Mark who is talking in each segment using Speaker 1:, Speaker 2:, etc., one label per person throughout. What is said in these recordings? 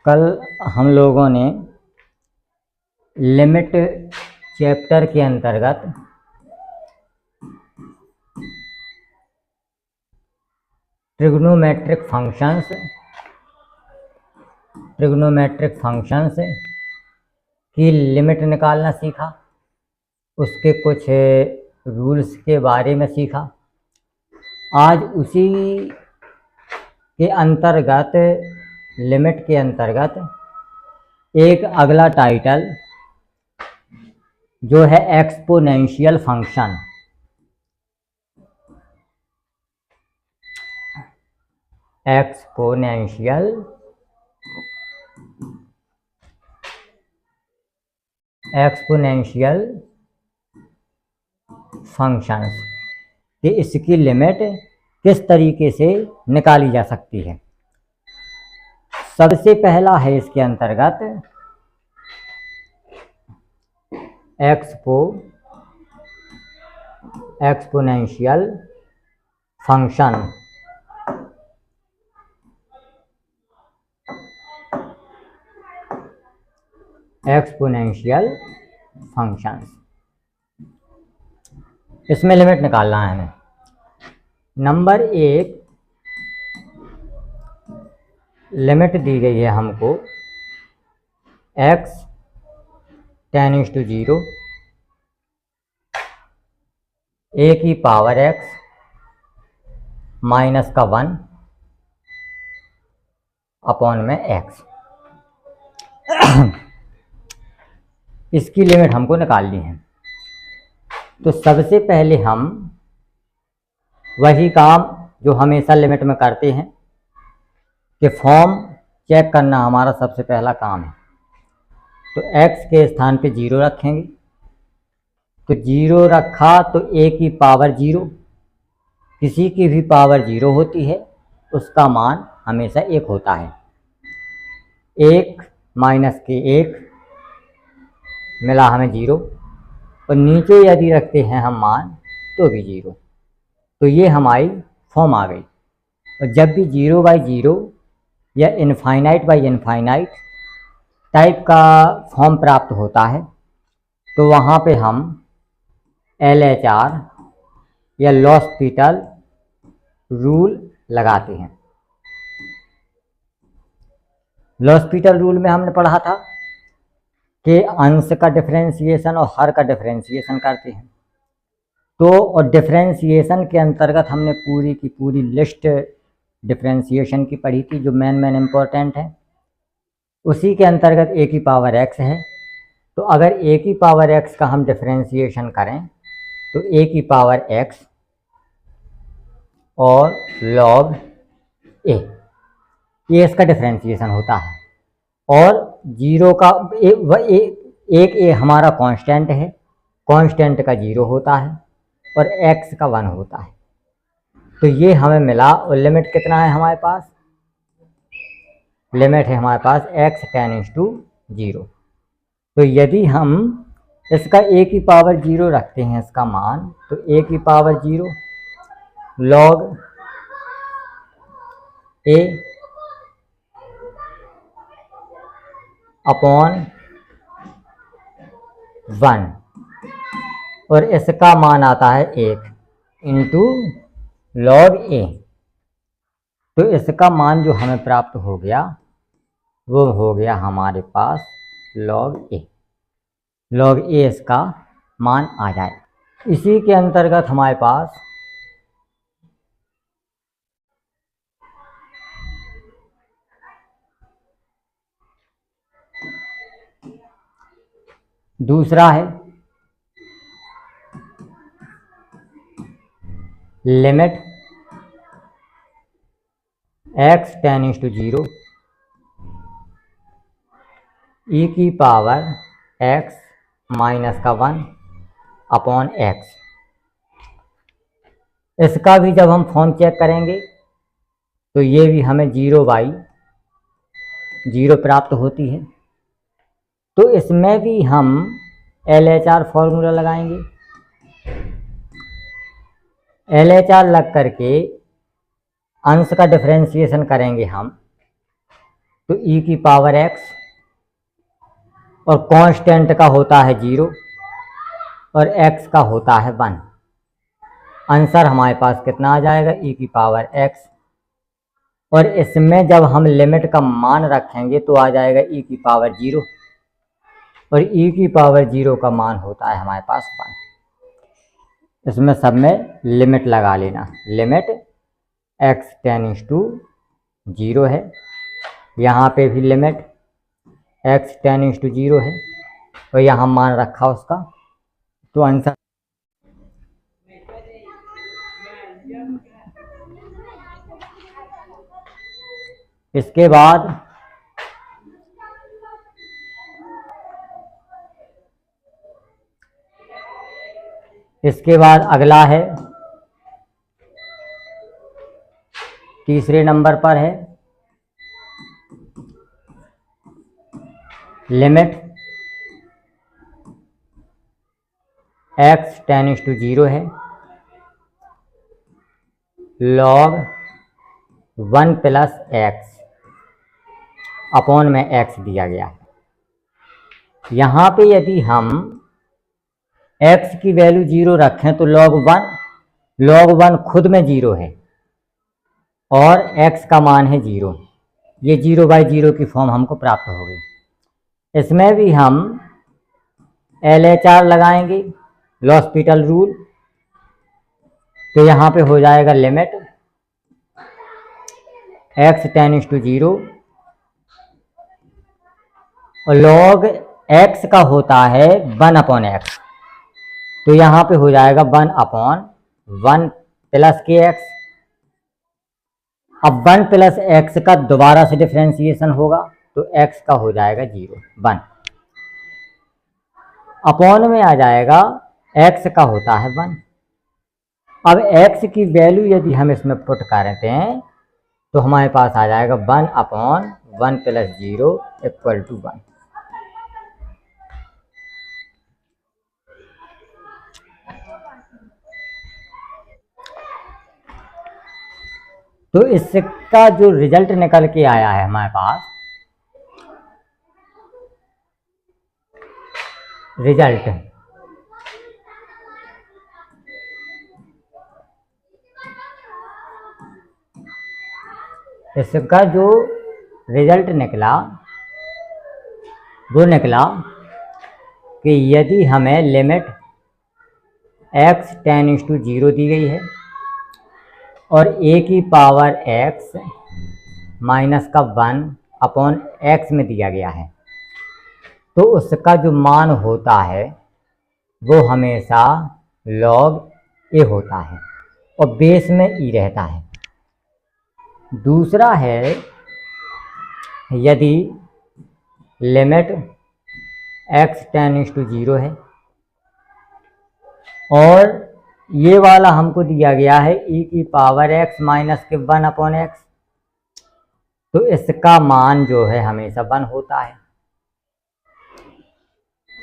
Speaker 1: कल हम लोगों ने लिमिट चैप्टर के अंतर्गत ट्रिग्नोमेट्रिक फंक्शंस की लिमिट निकालना सीखा, उसके कुछ रूल्स के बारे में सीखा। आज उसी के अंतर्गत लिमिट के अंतर्गत एक अगला टाइटल जो है एक्सपोनेंशियल फंक्शन। एक्सपोनेंशियल फंक्शंस कि इसकी लिमिट किस तरीके से निकाली जा सकती है। सबसे पहला है इसके अंतर्गत एक्सपोनेंशियल फंक्शन। एक्सपोनेंशियल फंक्शंस, इसमें लिमिट निकालना है हमें। नंबर एक, लिमिट दी गई है हमको x टेंड्स टू 0 a की पावर x माइनस का 1 अपॉन में x। इसकी लिमिट हमको निकालनी है। तो सबसे पहले हम वही काम जो हमेशा लिमिट में करते हैं कि फॉर्म चेक करना हमारा सबसे पहला काम है। तो x के स्थान पे 0 रखेंगे, तो 0 रखा तो a की पावर 0, किसी की भी पावर 0 होती है, उसका मान हमेशा 1 होता है। 1 माइनस के 1 मिला हमें 0, और नीचे यदि रखते हैं हम मान तो भी 0। तो ये हमारी फॉर्म आ गई। और जब भी 0 बाई 0 या इनफाइनाइट बाई इनफाइनाइट टाइप का फॉर्म प्राप्त होता है तो वहाँ पे हम LHR या लॉस्पिटल रूल लगाते हैं। लॉस्पिटल रूल में हमने पढ़ा था कि अंश का डिफरेंशिएशन और हर का डिफरेंशिएशन करते हैं। तो और डिफरेंशिएशन के अंतर्गत हमने पूरी की पूरी लिस्ट डिफरेंशिएशन की पढ़ी थी जो मेन इम्पोर्टेंट है। उसी के अंतर्गत a की पावर x है, तो अगर a की पावर x का हम डिफरेंशिएशन करें तो a की पावर x और log a, ये इसका डिफरेंशिएशन होता है। और 0 का एक a हमारा कांस्टेंट है, कांस्टेंट का 0 होता है और x का 1 होता है। तो ये हमें मिला। और लिमिट कितना है हमारे पास? लिमिट है हमारे पास x टेंड्स टू 0। तो यदि हम इसका a की पावर 0 रखते हैं इसका मान, तो a की पावर 0 log a अपॉन 1, और इसका मान आता है 1 इंटू log a। तो इसका मान जो हमें प्राप्त हो गया वो हो गया हमारे पास log a। log a इसका मान आ जाए। इसी के अंतर्गत हमारे पास दूसरा है limit x tends to 0 e की पावर x माइनस का 1 अपॉन x। इसका भी जब हम फॉर्म चेक करेंगे तो ये भी हमें 0 बाई 0 प्राप्त होती है। तो इसमें भी हम LHR फॉर्मूला लगाएंगे। LHR लग करके अंश का डिफरेंशिएशन करेंगे हम, तो ई की पावर एक्स, और कांस्टेंट का होता है 0 और एक्स का होता है 1। आंसर हमारे पास कितना आ जाएगा, ई की पावर एक्स। और इसमें जब हम लिमिट का मान रखेंगे तो आ जाएगा ई की पावर 0, और ई की पावर 0 का मान होता है हमारे पास 1। इसमें सब में लिमिट लगा लेना, लिमिट एक्स टेंड्स टू 0 है, यहाँ पे भी लिमिट एक्स टेंड्स टू 0 है, और यहाँ मान रखा उसका, तो आंसर इसके बाद अगला है, तीसरे नंबर पर है लिमिट एक्स टेंड्स टू 0 है, लॉग 1 प्लस एक्स अपॉन में एक्स दिया गया है। यहाँ पे यदि हम x की वैल्यू 0 रखें तो log 1 खुद में 0 है और x का मान है 0, ये 0/0 की फॉर्म हमको प्राप्त हो गई। इसमें भी हम LHR लगाएंगे, लॉस्पिटल रूल, तो यहाँ पे हो जाएगा लिमिट x टेंड्स टू 0 और log x का होता है 1/x, तो यहाँ पे हो जाएगा 1/1 प्लस के एक्स। अब 1 प्लस एक्स का दोबारा से डिफ्रेंसिएशन होगा तो x का हो जाएगा 0 1, अपॉन में आ जाएगा x का होता है 1। अब x की वैल्यू यदि हम इसमें पुट करते हैं तो हमारे पास आ जाएगा 1/1 प्लस 0 इक्वल टू 1। तो इसका जो रिजल्ट निकल के आया है हमारे पास, रिजल्ट इसका जो रिजल्ट निकला वो निकला कि यदि हमें लिमिट x टेंड्स टू 0 दी गई है और a की पावर x माइनस का 1 अपॉन x में दिया गया है, तो उसका जो मान होता है वो हमेशा log a होता है और बेस में e रहता है। दूसरा है यदि लिमिट x टेंड्स टू 0 है और ये वाला हमको दिया गया है e की पावर x माइनस के 1/x, तो इसका मान जो है हमेशा 1 होता है।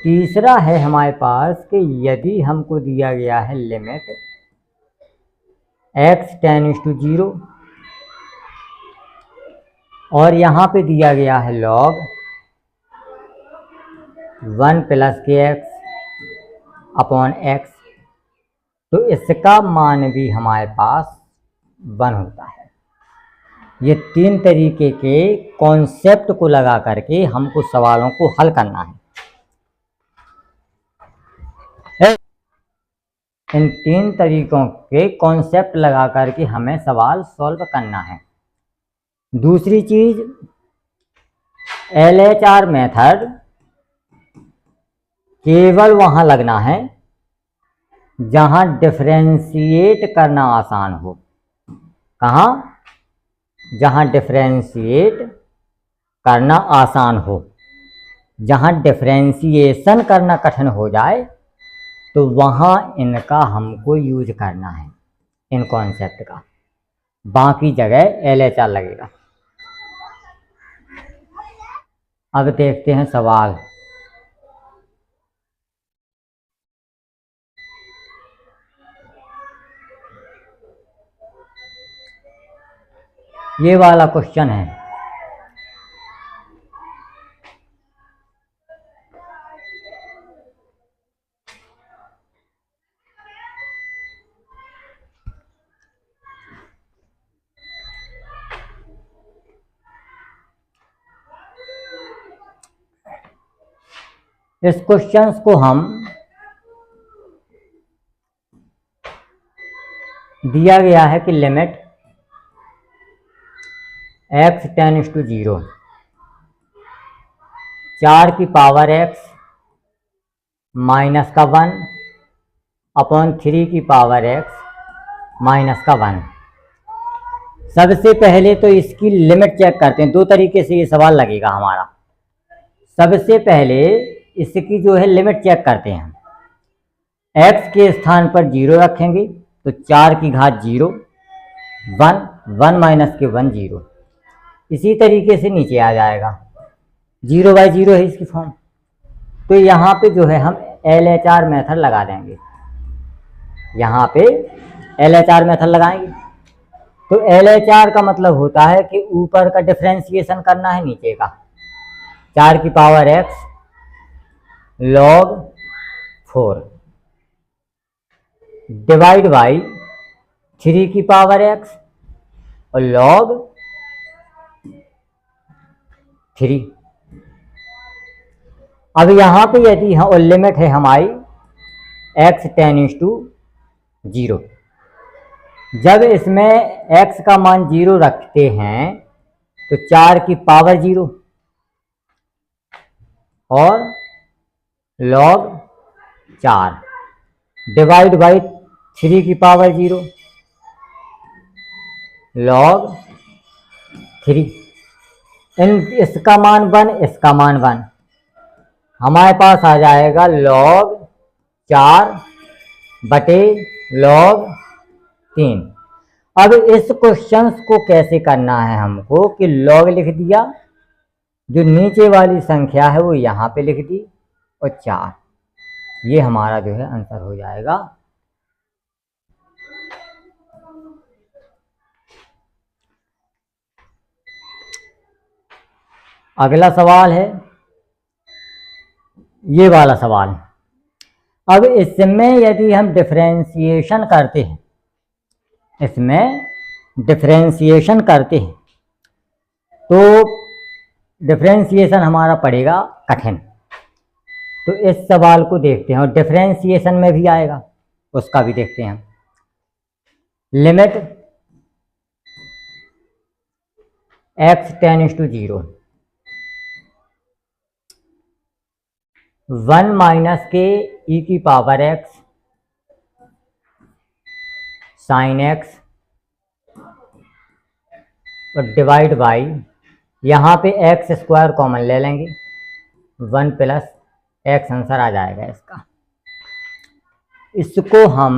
Speaker 1: तीसरा है हमारे पास कि यदि हमको दिया गया है लिमिट x टेंड्स टू 0 और यहाँ पे दिया गया है log 1 प्लस के एक्स अपॉन x, तो इसका मान भी हमारे पास 1 होता है। ये 3 तरीके के कॉन्सेप्ट को लगा करके हमको सवालों को हल करना है। इन 3 तरीकों के कॉन्सेप्ट लगा करके हमें सवाल सॉल्व करना है। दूसरी चीज, LHR मेथड केवल वहां लगना है जहां डिफरेंशिएट करना आसान हो। कहाँ? जहां डिफरेंशिएट करना आसान हो। जहां डिफरेंशिएशन करना कठिन हो जाए तो वहां इनका हमको यूज करना है, इन कॉन्सेप्ट का। बाकी जगह LHR लगेगा। अब देखते हैं सवाल। ये वाला क्वेश्चन है, इस क्वेश्चन को हम दिया गया है कि लिमिट x टेंड्स टू 0, 4 की पावर x माइनस का 1 अपॉन 3 की पावर x माइनस का 1। सबसे पहले तो इसकी लिमिट चेक करते हैं। दो तरीके से ये सवाल लगेगा हमारा। सबसे पहले इसकी जो है लिमिट चेक करते हैं हम। x के स्थान पर 0 रखेंगे तो 4 की घात 0, 1, 1 माइनस के 1 0। इसी तरीके से नीचे आ जाएगा, 0/0 है इसकी फॉर्म। तो यहाँ पे जो है हम LHR मेथड लगा देंगे। यहाँ पे LHR मेथड लगाएंगे तो LHR का मतलब होता है कि ऊपर का डिफरेंशिएशन करना है नीचे का। 4 की power x log 4 divide by 3 की पावर x और log 3। अब यहाँ पे यदि और लिमिट है हमारी x टेंड्स टू 0। जब इसमें x का मान 0 रखते हैं तो 4 की पावर 0 और log 4 डिवाइड बाई 3 की पावर 0 log 3। इसका मान 1, इसका मान 1, हमारे पास आ जाएगा log 4 बटे log 3। अब इस क्वेश्चन को कैसे करना है हमको कि log लिख दिया, जो नीचे वाली संख्या है वो यहाँ पे लिख दी और 4, ये हमारा जो है आंसर हो जाएगा। अगला सवाल है ये वाला सवाल। अब इसमें यदि हम डिफरेंशिएशन करते हैं, तो डिफरेंशिएशन हमारा पड़ेगा कठिन। तो इस सवाल को देखते हैं और डिफरेंशिएशन में भी आएगा, उसका भी देखते हैं हम। Limit x tends to 0, 1 minus के e की पावर x साइन x और डिवाइड बाई, यहाँ पे x स्क्वायर कॉमन ले लेंगे, 1 प्लस x आंसर आ जाएगा इसका। इसको हम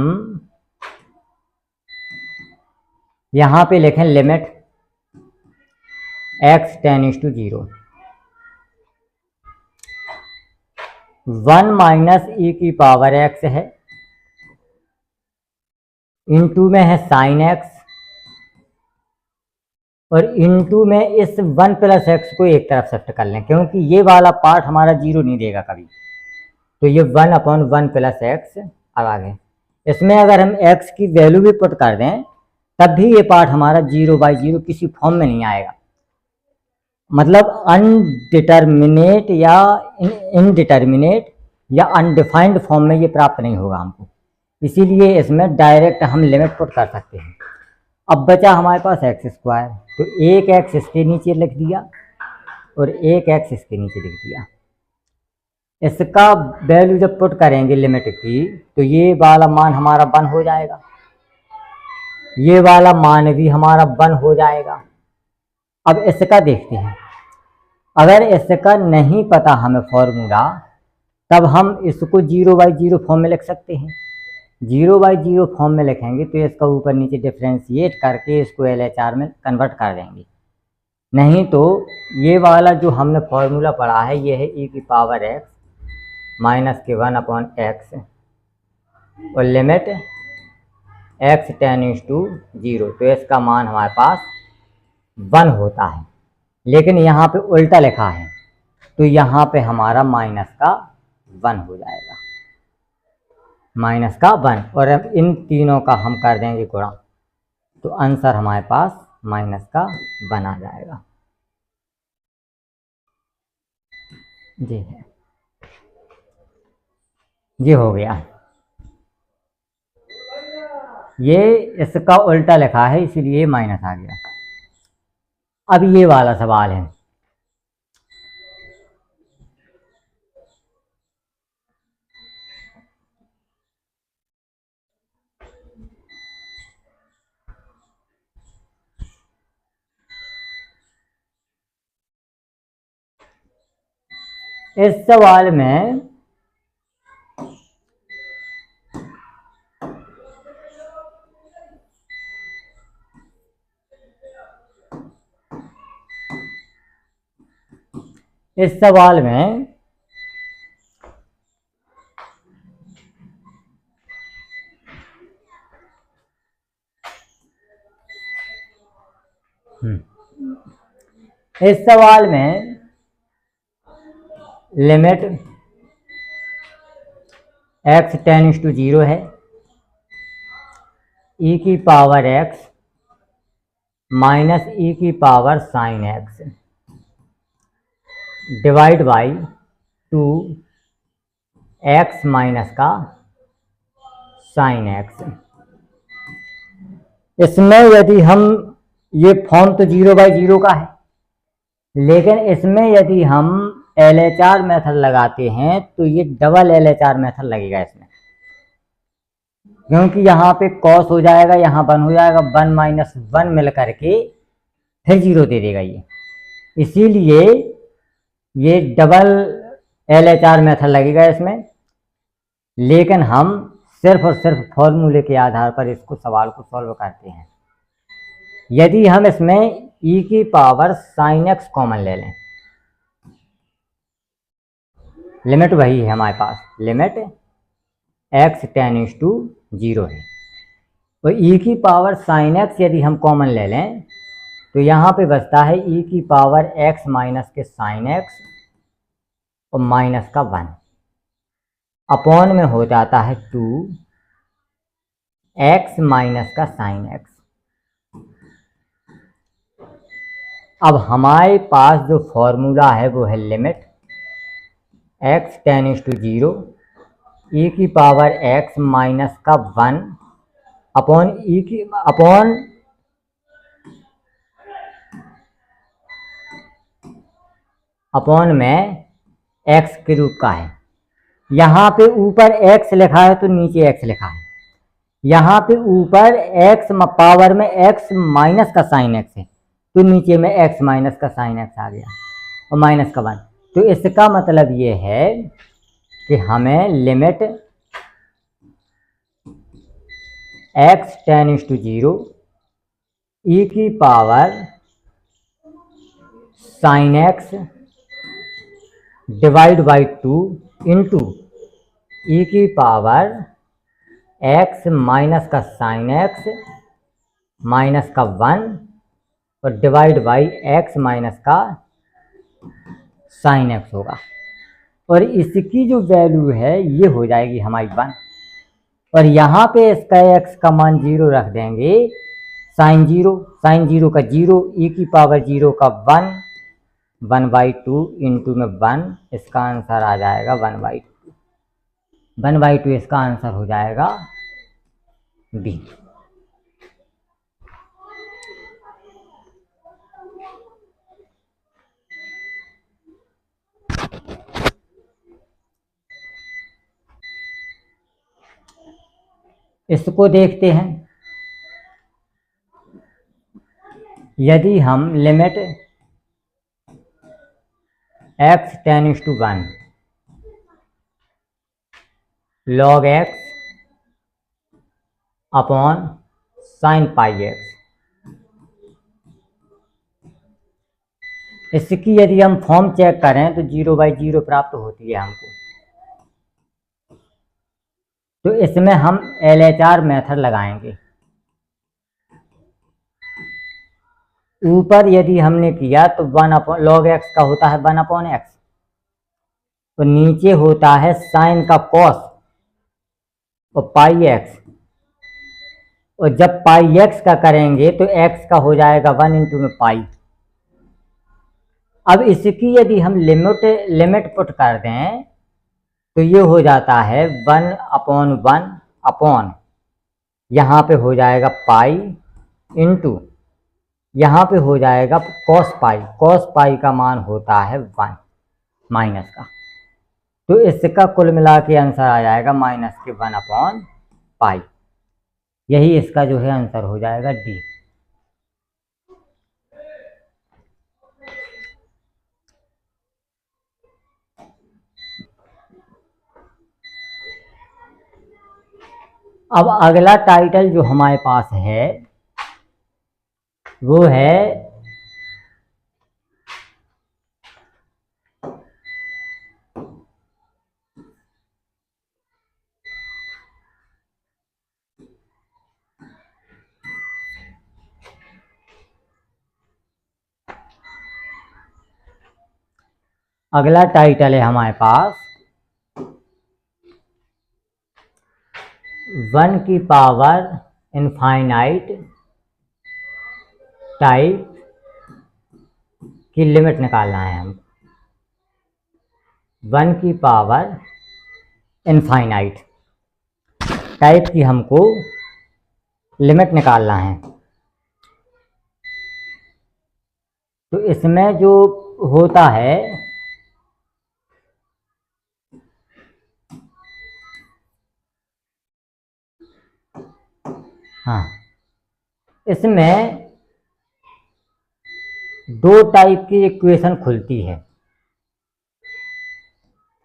Speaker 1: यहाँ पे लिखें limit x tends to 0, 1 minus e की पावर x है, इनटू में है साइन x और इनटू में इस 1 प्लस x को एक तरफ शिफ्ट कर लें, क्योंकि ये वाला पार्ट हमारा 0 नहीं देगा कभी। तो ये 1 अपॉन 1 प्लस x अब आ गए। इसमें अगर हम x की वैल्यू भी पुट कर दें तब भी ये पार्ट हमारा 0/0 किसी फॉर्म में नहीं आएगा, मतलब अनडिटर्मिनेट या इनडिटर्मिनेट या अनडिफाइंड फॉर्म में ये प्राप्त नहीं होगा हमको। इसीलिए इसमें डायरेक्ट हम लिमिट पुट कर सकते हैं। अब बचा हमारे पास एक्स स्क्वायर, तो एक एक्स इसके नीचे लिख दिया और एक एक्स इसके नीचे लिख दिया। इसका वैल्यू जब पुट करेंगे लिमिट की तो ये वाला मान हमारा 1 हो जाएगा, ये वाला मान भी हमारा 1 हो जाएगा। अब इसका देखते हैं, अगर इसका नहीं पता हमें फॉर्मूला तब हम इसको 0/0 फॉर्म में लिख सकते हैं। 0/0 फॉर्म में लिखेंगे तो इसका ऊपर नीचे डिफ्रेंशिएट करके इसको LHR में कन्वर्ट कर देंगे। नहीं तो ये वाला जो हमने फॉर्मूला पढ़ा है ये है e की पावर x माइनस के 1 अपॉन x और लिमिट x टेंड्स टू 0, तो इसका मान हमारे पास 1 होता है। लेकिन यहाँ पे उल्टा लिखा है तो यहाँ पे हमारा माइनस का 1 हो जाएगा, माइनस का 1। और अब इन तीनों का हम कर देंगे गुणा तो आंसर हमारे पास माइनस का 1 आ जाएगा। जी है। ये हो गया। ये इसका उल्टा लिखा है इसीलिए माइनस आ गया। अब ये वाला सवाल है, इस सवाल में इस सवाल में लिमिट x टेंड्स टू 0 है, e की पावर x माइनस e की power sine x divide by 2x minus का साइन x। इसमें यदि हम, ये फॉर्म तो 0/0 का है, लेकिन इसमें यदि हम LHR मेथड लगाते हैं तो ये डबल LHR मेथड लगेगा इसमें, क्योंकि यहाँ पे कॉस हो जाएगा, यहाँ 1 हो जाएगा, 1 माइनस 1 मिल करके फिर 0 दे देगा ये। इसीलिए ये डबल LHR मेथड लगेगा इसमें, लेकिन हम सिर्फ और सिर्फ फॉर्मूले के आधार पर इसको सवाल को सॉल्व करते हैं। यदि हम इसमें e की पावर साइन x कॉमन ले लें, लिमिट वही है हमारे पास, लिमिट x टेंड्स टू 0 है, और e की पावर साइन x यदि हम कॉमन ले लें तो यहाँ पे बचता है e की पावर x माइनस के साइन x और माइनस का 1 अपॉन में हो जाता है 2x माइनस का साइन x। अब हमारे पास जो फॉर्मूला है वो है limit x tends to 0 e की पावर x माइनस का 1 अपॉन में x के रूप का है। यहाँ पे ऊपर x लिखा है तो नीचे x लिखा है, यहाँ पे ऊपर x पावर में x माइनस का साइन x है तो नीचे में x माइनस का साइन x आ गया और माइनस का 1। तो इसका मतलब ये है कि हमें limit x tends to 0 e की power sine x divide by 2 into e की पावर x माइनस का साइन x माइनस का 1 और डिवाइड बाई x माइनस का साइन x होगा, और इसकी जो वैल्यू है ये हो जाएगी हमारी 1, और यहाँ पे इसका x का मान 0 रख देंगे, साइन 0 का 0, e की पावर 0 का 1/2 इंटू में 1, इसका आंसर आ जाएगा 1/2 इसका आंसर हो जाएगा B। इसको देखते हैं, यदि हम limit x tends to 1 log x upon sine pi x, इसकी यदि हम फॉर्म चेक करें तो 0/0 प्राप्त होती है हमको। तो इसमें हम LHR मेथड लगाएंगे। ऊपर यदि हमने किया तो 1 अपॉन लॉग x का होता है 1/x, तो नीचे होता है साइन का कॉस और पाई x, और जब पाई x का करेंगे तो x का हो जाएगा 1 इंटू में पाई। अब इसकी यदि हम लिमिट पुट कर दें तो ये हो जाता है 1/1 अपॉन, यहाँ पे हो जाएगा पाई इंटू, यहाँ पे हो जाएगा कॉस पाई। कॉस पाई का मान होता है 1 माइनस का, तो इसका कुल मिला के आंसर आ जाएगा -1/पाई। यही इसका जो है आंसर हो जाएगा डी। अब अगला टाइटल जो हमारे पास है वो है अगला टाइटल है हमारे पास 1 की पावर इनफाइनाइट टाइप की लिमिट निकालना है हम। 1 की पावर इनफाइनाइट टाइप की हमको लिमिट निकालना है। तो इसमें जो होता है हाँ, इसमें दो टाइप की इक्वेशन खुलती है।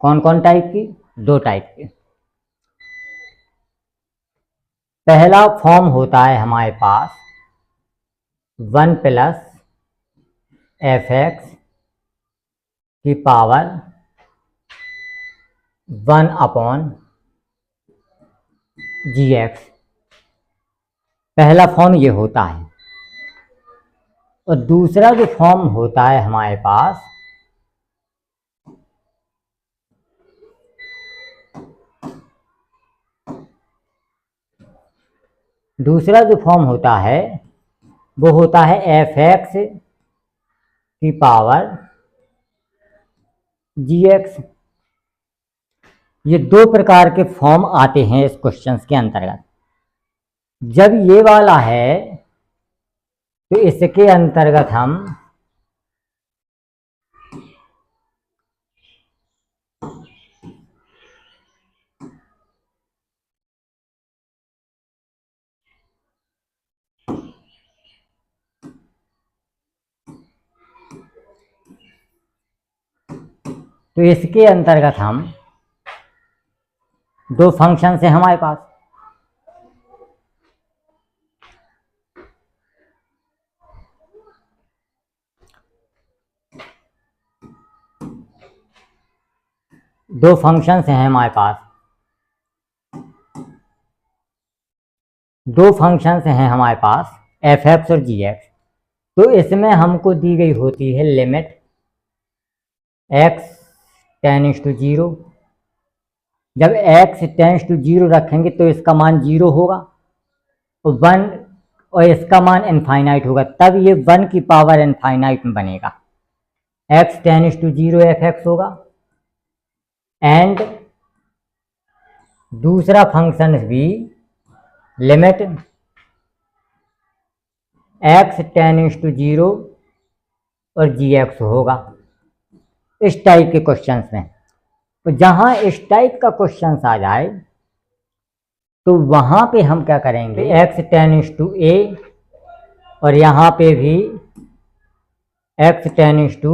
Speaker 1: कौन कौन टाइप की? दो टाइप की। पहला फॉर्म होता है हमारे पास 1 + fx की पावर 1/gx। पहला फॉर्म ये होता है। और दूसरा जो फॉर्म होता है हमारे पास वो होता है fx की पावर gx। ये दो प्रकार के फॉर्म आते हैं इस क्वेश्चंस के अंतर्गत। जब ये वाला है तो इसके अंतर्गत हम दो फंक्शन है हमारे पास। दो फंक्शंस हैं हमारे पास fx और gx। तो इसमें हमको दी गई होती है लिमिट x टेंड्स टू 0। जब x टेंड्स टू 0 रखेंगे तो इसका मान 0 होगा और 1 और इसका मान इनफाइनाइट होगा, तब ये 1 की पावर इनफाइनाइट में बनेगा। x टेंड्स टू 0 fx होगा। एंड दूसरा फंक्शन भी लिमिट x टेंड्स टू 0 और gx होगा इस टाइप के क्वेश्चंस में। तो जहां इस टाइप का क्वेश्चंस आ जाए तो वहां पे हम क्या करेंगे, x टेंड्स टू a और यहाँ पे भी x टेंड्स टू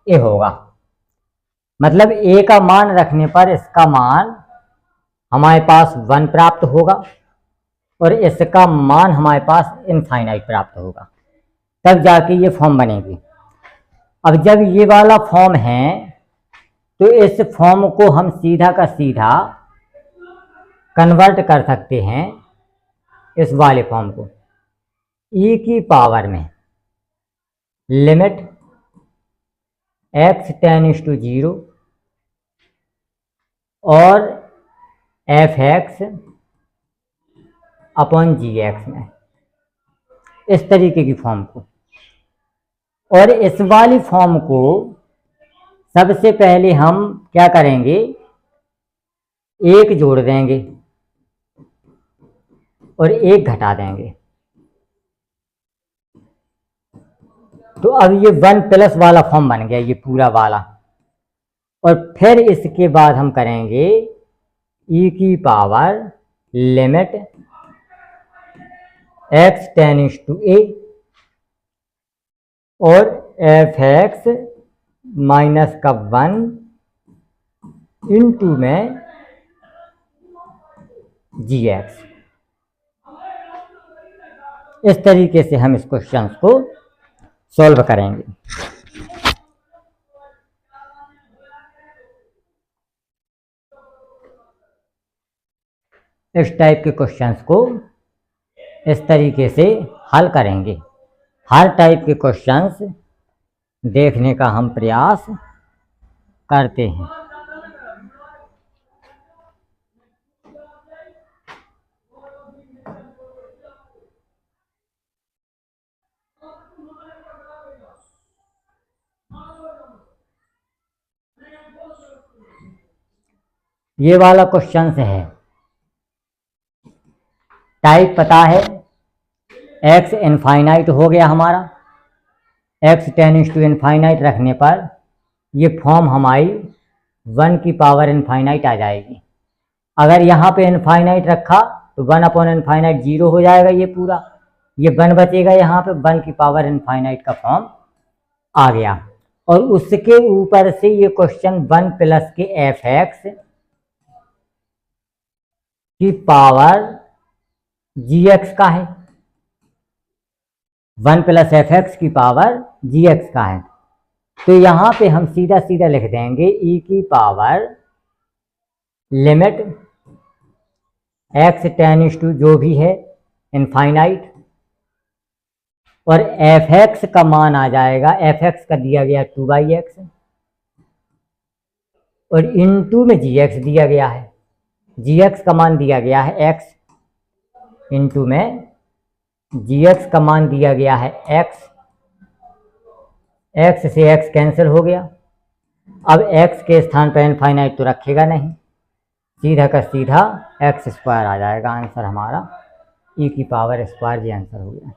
Speaker 1: a होगा। मतलब a का मान रखने पर इसका मान हमारे पास 1 प्राप्त होगा और इसका मान हमारे पास इनफाइनाइट प्राप्त होगा, तब जाके ये फॉर्म बनेगी। अब जब ये वाला फॉर्म है तो इस फॉर्म को हम सीधा का सीधा कन्वर्ट कर सकते हैं इस वाले फॉर्म को e की पावर में लिमिट x टेंड्स टू 0 और fx अपॉन gx में, इस तरीके की फॉर्म को। और इस वाली फॉर्म को सबसे पहले हम क्या करेंगे, एक जोड़ देंगे और एक घटा देंगे। तो अब ये 1+ वाला फॉर्म बन गया, ये पूरा वाला। और फिर इसके बाद हम करेंगे e की power limit x tends to a और f(x) माइनस का 1 इंटू में gx। इस तरीके से हम इस क्वेश्चन को सॉल्व करेंगे। इस टाइप के क्वेश्चंस को इस तरीके से हल करेंगे। हर टाइप के क्वेश्चंस देखने का हम प्रयास करते हैं। ये वाला क्वेश्चन है, टाइप पता है, x इनफाइनाइट हो गया हमारा, x टेंड्स टू इनफाइनाइट रखने पर ये फॉर्म हमारी 1 की पावर इनफाइनाइट आ जाएगी। अगर यहाँ पे इनफाइनाइट रखा तो 1/इनफाइनाइट 0 हो जाएगा, ये पूरा, ये 1 बचेगा, यहाँ पे 1 की पावर इनफाइनाइट का फॉर्म आ गया। और उसके ऊपर से ये क्वेश्चन 1+ के f(x) की पावर gx का है, 1+ f(x) की पावर gx का है। तो यहाँ पे हम सीधा सीधा लिख देंगे e की power limit x tends to जो भी है इनफाइनाइट, और f(x) का मान आ जाएगा, f(x) का दिया गया 2/x और इंटू में gx दिया गया है। gx का मान दिया गया है x, इंटू में gx का मान दिया गया है x, x से x कैंसिल हो गया। अब x के स्थान पर इनफाइनाइट तो रखेगा नहीं, सीधा का सीधा x² आ जाएगा। आंसर हमारा e की पावर स्क्वायर, ये आंसर हो गया।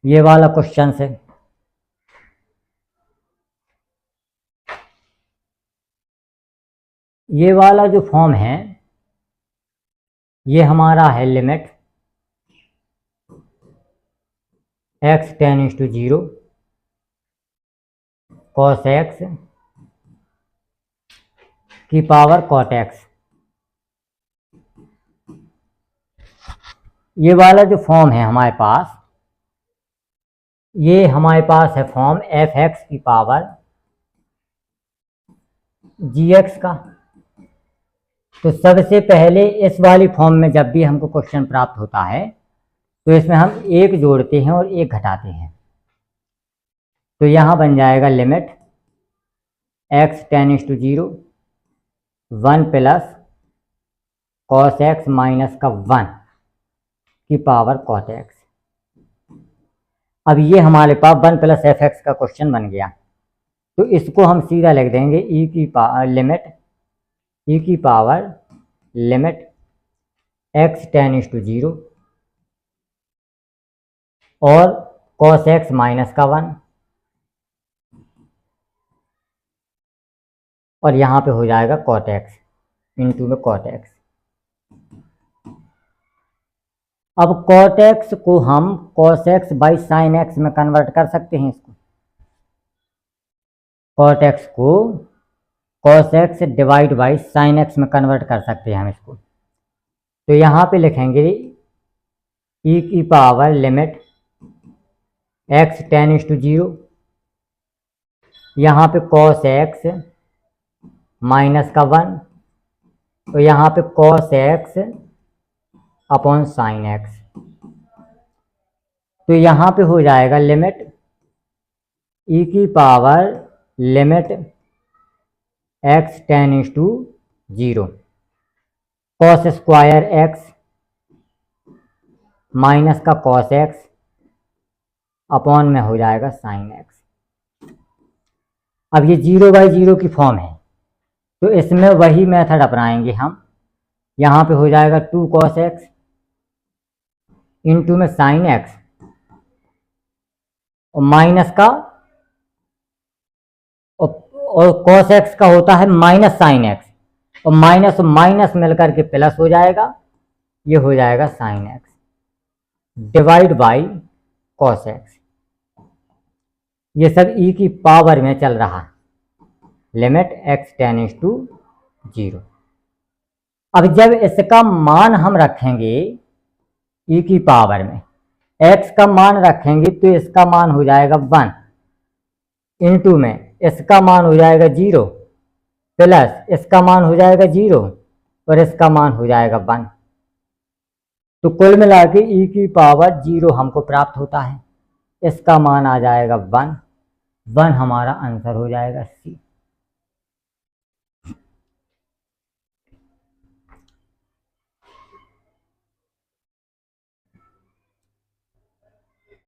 Speaker 1: ये वाला क्वेश्चन है, ये वाला जो फॉर्म है ये हमारा है limit x tends to 0 cos x की पावर cot x। ये वाला जो फॉर्म है हमारे पास, ये हमारे पास है फॉर्म f(x) की पावर gx का। तो सबसे पहले इस वाली फॉर्म में जब भी हमको क्वेश्चन प्राप्त होता है तो इसमें हम एक जोड़ते हैं और एक घटाते हैं। तो यहाँ बन जाएगा limit x tends to 0 1+ cos x minus का 1 की पावर cot x। अब ये हमारे पास 1+ f(x) का क्वेश्चन बन गया। तो इसको हम सीधा लिख देंगे e की power limit x tends to 0 और cos x माइनस का 1, और यहाँ पे हो जाएगा cot x इंटू में cot x। अब cot x को हम cos x by sin x में कन्वर्ट कर सकते हैं। इसको cot x को cos x divide by sin x में कन्वर्ट कर सकते हैं हम इसको। तो यहाँ पे लिखेंगे e की power limit x tends to 0, यहाँ पे cos x माइनस का 1, तो यहाँ पे cos x upon sin x। तो यहाँ पे हो जाएगा लिमिट ई की power limit x tends to 0 cos square x minus का कॉस x अपॉन में हो जाएगा साइन x। अब ये 0/0 की फॉर्म है, तो इसमें वही मेथड अपनाएंगे हम। यहाँ पे हो जाएगा 2 cos x इंटू में साइन x और माइनस का और cos x का होता है माइनस साइन x, और माइनस मिलकर के प्लस हो जाएगा, ये हो जाएगा sine x divide by cos x। ये सब e की पावर में चल रहा है, लिमिट x टेंड्स टू 0। अब जब इसका मान हम रखेंगे e की पावर में, x का मान रखेंगे तो इसका मान हो जाएगा 1 इंटू में इसका मान हो जाएगा 0 प्लस इसका मान हो जाएगा 0 और इसका मान हो जाएगा 1। तो कुल मिला के e की पावर 0 हमको प्राप्त होता है। इसका मान आ जाएगा 1 हमारा आंसर हो जाएगा C।